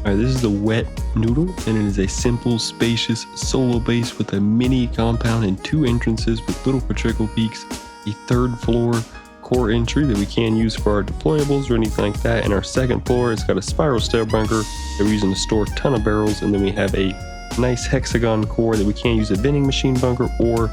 Alright, this is the wet Noodle, and it is a simple, spacious solo base with a mini compound and 2 entrances with little patrical peaks, a 3rd floor core entry that we can use for our deployables or anything like that, and our 2nd floor it's got a spiral stair bunker that we're using to store a ton of barrels, and then we have a nice hexagon core that we can use a vending machine bunker or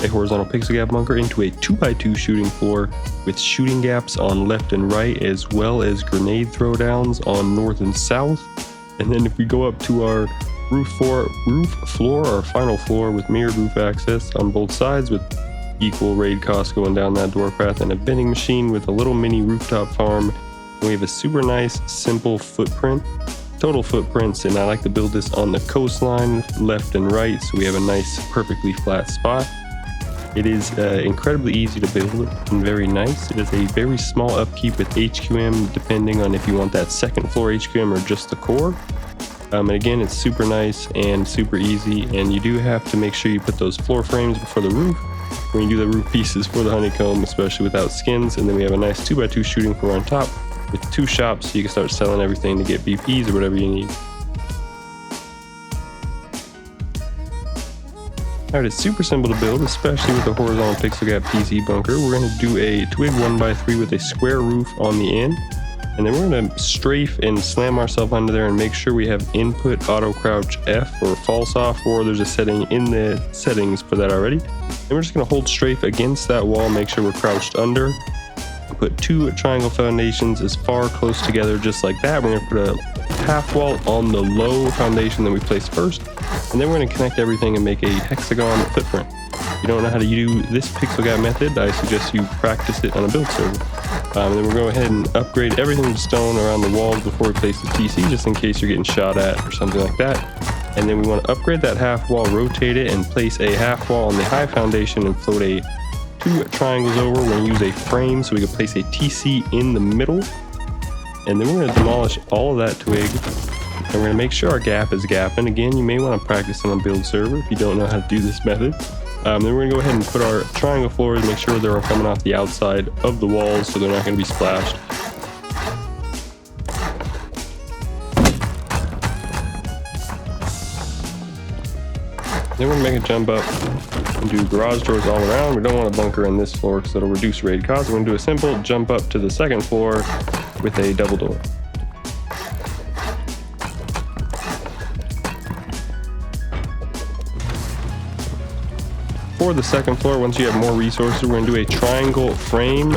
a horizontal pixel gap bunker into a 2x2 shooting floor with shooting gaps on left and right, as well as grenade throwdowns on north and south. And then if we go up to our roof floor, our final floor with mirrored roof access on both sides with equal raid costs going down that door path, and a vending machine with a little mini rooftop farm. And we have a super nice, simple footprint, total footprints, and I like to build this on the coastline, left and right, so we have a nice, perfectly flat spot. It is incredibly easy to build and very nice. It is a very small upkeep with HQM, depending on if you want that 2nd floor HQM or just the core. And again, it's super nice and super easy, and you do have to make sure you put those floor frames before the roof when you do the roof pieces for the honeycomb, especially without skins. And then we have a nice 2x2 shooting floor on top with 2 shops, so you can start selling everything to get BPs or whatever you need. Alright, it's super simple to build, especially with the horizontal pixel gap PC bunker. We're going to do a twig 1x3 with a square roof on the end, and then we're going to strafe and slam ourselves under there and make sure we have input auto crouch F or false off, or there's a setting in the settings for that already. And we're just going to hold strafe against that wall, make sure we're crouched under. Put 2 triangle foundations as far close together, just like that. We're going to put a half wall on the low foundation that we placed first, and then we're going to connect everything and make a hexagon footprint. If you don't know how to do this pixel gap method, I suggest you practice it on a build server. And then we're going to go ahead and upgrade everything to stone around the walls before we place the TC, just in case you're getting shot at or something like that. And then we want to upgrade that half wall, rotate it, and place a half wall on the high foundation and float a 2 triangles over. We're going to use a frame so we can place a TC in the middle. And then we're going to demolish all of that twig, and we're going to make sure our gap is gapping. Again, you may want to practice on a build server if you don't know how to do this method. Then we're going to go ahead and put our triangle floors, make sure they're coming off the outside of the walls so they're not going to be splashed. Then we're going to make a jump up and do garage doors all around. We don't want a bunker in this floor because it'll reduce raid costs. We're going to do a simple jump up to the 2nd floor with a double door. For the 2nd floor, once you have more resources, we're going to do a triangle frame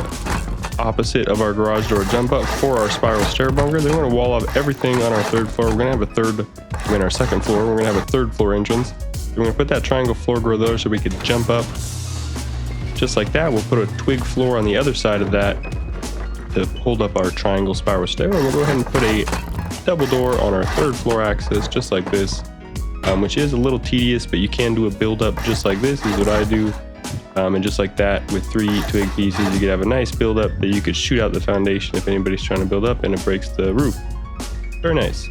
opposite of our garage door jump up for our spiral stair bunker. Then we're going to wall up everything on our 3rd floor. We're going to have our 2nd floor, we're going to have a 3rd floor entrance. We're going to put that triangle floor grill there so we could jump up just like that. We'll put a twig floor on the other side of that to hold up our triangle spiral stair, and we'll go ahead and put a double door on our 3rd floor access just like this, which is a little tedious, but you can do a build up just like this is what I do. And just like that with 3 twig pieces, you could have a nice build up that you could shoot out the foundation if anybody's trying to build up and it breaks the roof. Very nice.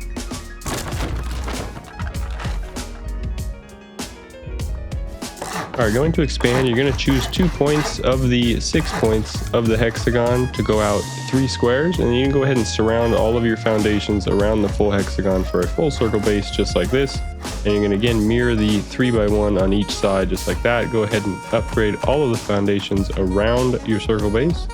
Alright, going to expand, you're going to choose 2 points of the 6 points of the hexagon to go out 3 squares, and then you can go ahead and surround all of your foundations around the full hexagon for a full circle base just like this. And you're going to again mirror the 3x1 on each side just like that. Go ahead and upgrade all of the foundations around your circle base.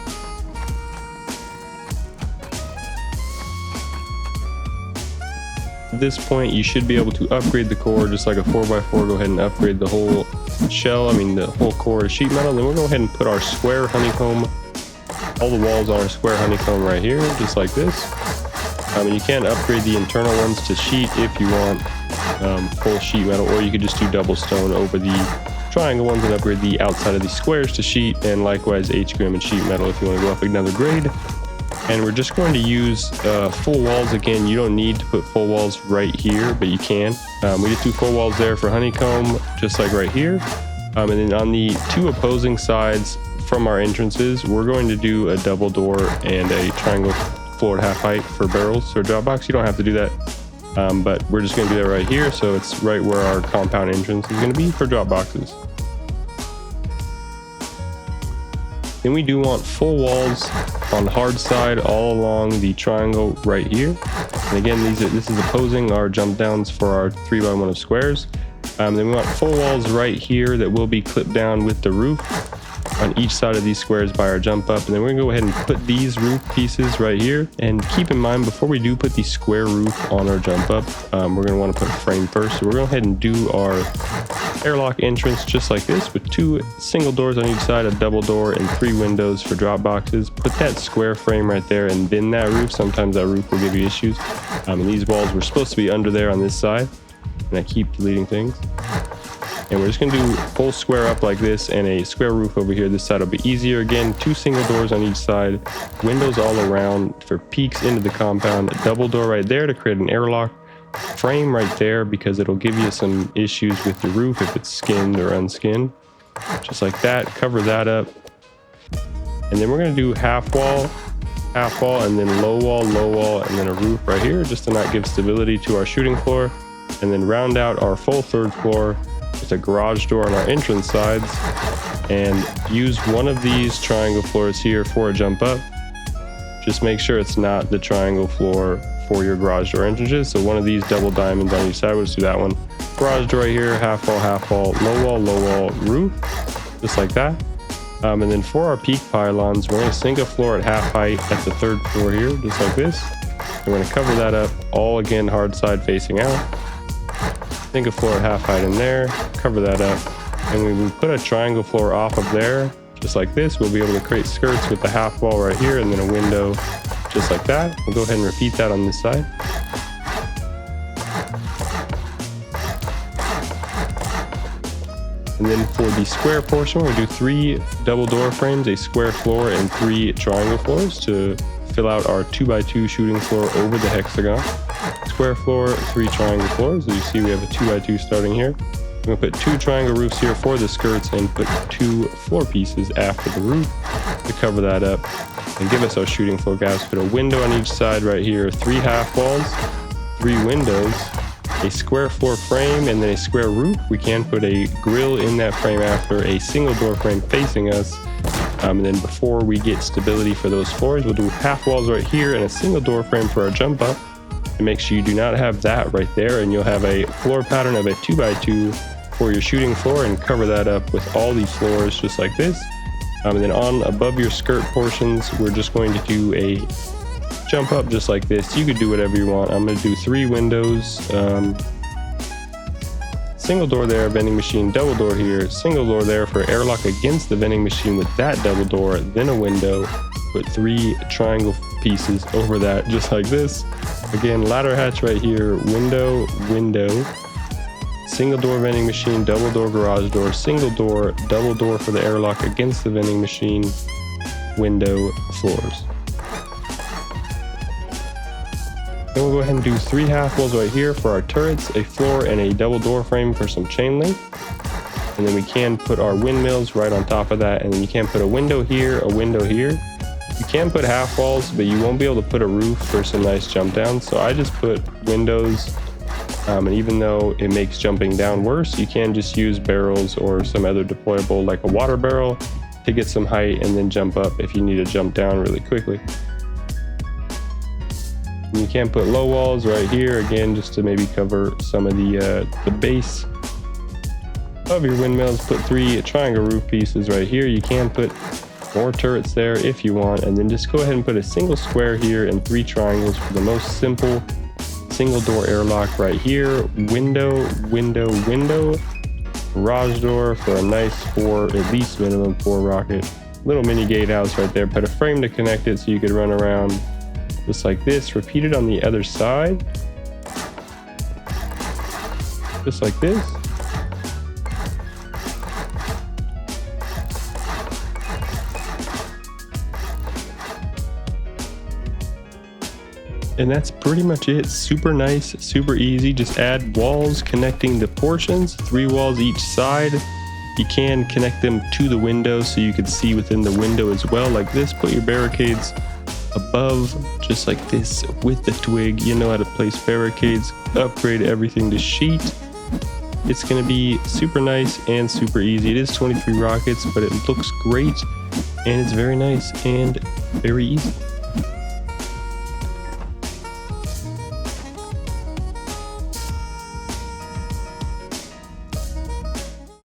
At this point, you should be able to upgrade the core just like a 4x4. Go ahead and upgrade the whole shell, the whole core is sheet metal. Then we'll go ahead and put our square honeycomb, all the walls on our square honeycomb right here, just like this. And you can upgrade the internal ones to sheet if you want full sheet metal, or you could just do double stone over the triangle ones and upgrade the outside of these squares to sheet, and likewise HQM and sheet metal if you want to go up another grade. And we're just going to use full walls again. You don't need to put full walls right here, but you can. We just do full walls there for honeycomb, just like right here. And then on the 2 opposing sides from our entrances, we're going to do a double door and a triangle floor at half height for barrels or drop box. You don't have to do that, but we're just going to do that right here. So it's right where our compound entrance is going to be for drop boxes. Then we do want full walls on the hard side all along the triangle right here. And again, this is opposing our jump downs for our 3x1 of squares. Then we want full walls right here that will be clipped down with the roof on each side of these squares by our jump up. And then we're gonna go ahead and put these roof pieces right here. And keep in mind, before we do put the square roof on our jump up, we're gonna want to put a frame first. So we're going to go ahead and do our airlock entrance just like this, with 2 single doors on each side, a double door, and 3 windows for drop boxes. Put that square frame right there and then that roof. Sometimes that roof will give you issues. And these walls were supposed to be under there on this side, and I keep deleting things. And we're just going to do full square up like this and a square roof over here. This side will be easier. Again, 2 single doors on each side, windows all around for peeks into the compound, a double door right there to create an airlock, frame right there because it'll give you some issues with your roof if it's skinned or unskinned. Just like that, cover that up. And then we're going to do half wall, and then low wall, and then a roof right here just to not give stability to our shooting floor. And then round out our full 3rd floor with a garage door on our entrance sides, and use one of these triangle floors here for a jump up. Just make sure it's not the triangle floor for your garage door entrances. So one of these double diamonds on each side, we'll just do that one. Garage door right here, half wall, low wall, roof, just like that. And then for our peak pylons, we're going to sink a floor at half height at the 3rd floor here, just like this. We're going to cover that up, all again hard side facing out. Sink a floor at half height in there, cover that up, and when we put a triangle floor off of there, just like this, we'll be able to create skirts with the half wall right here and then a window just like that. We'll go ahead and repeat that on this side. And then for the square portion, we'll do 3 double door frames, a square floor, and 3 triangle floors to fill out our 2x2 shooting floor over the hexagon. Square floor, 3 triangle floors. As you see, we have a 2x2 starting here. We're going to put 2 triangle roofs here for the skirts and put 2 floor pieces after the roof to cover that up and give us our shooting floor gaps. Put a window on each side right here, 3 half walls, 3 windows, a square floor frame, and then a square roof. We can put a grill in that frame after, a single door frame facing us. And then before we get stability for those floors, we'll do half walls right here and a single door frame for our jump up. And make sure you do not have that right there, and you'll have a floor pattern of a 2x2 for your shooting floor, and cover that up with all these floors just like this. And then on above your skirt portions, we're just going to do a jump up just like this. You could do whatever you want. I'm going to do 3 windows, single door there, vending machine, double door here, single door there for airlock against the vending machine with that double door, then a window, put 3 triangle pieces over that just like this. Again, ladder hatch right here, window, single door vending machine, double door garage door, single door, double door for the airlock against the vending machine, window, floors. Then we'll go ahead and do 3 half walls right here for our turrets, a floor, and a double door frame for some chain link. And then we can put our windmills right on top of that, and then you can put a window here, a window here. You can put half walls, but you won't be able to put a roof for some nice jump downs. So I just put windows, and even though it makes jumping down worse, you can just use barrels or some other deployable like a water barrel to get some height and then jump up if you need to jump down really quickly. And you can put low walls right here, again, just to maybe cover some of the base of your windmills. Put 3 triangle roof pieces right here. You can put more turrets there if you want, and then just go ahead and put a single square here and 3 triangles for the most simple single door airlock right here. Window, garage door for a nice 4, at least minimum 4 rocket. Little mini gatehouse right there. Put a frame to connect it so you could run around just like this. Repeat it on the other side, just like this. And that's pretty much it. Super nice, super easy. Just add walls connecting the portions, 3 walls each side. You can connect them to the window so you can see within the window as well, like this. Put your barricades above, just like this, with the twig. You know how to place barricades. Upgrade everything to sheet. It's going to be super nice and super easy. It is 23 rockets, but it looks great. and it's very nice and very easy.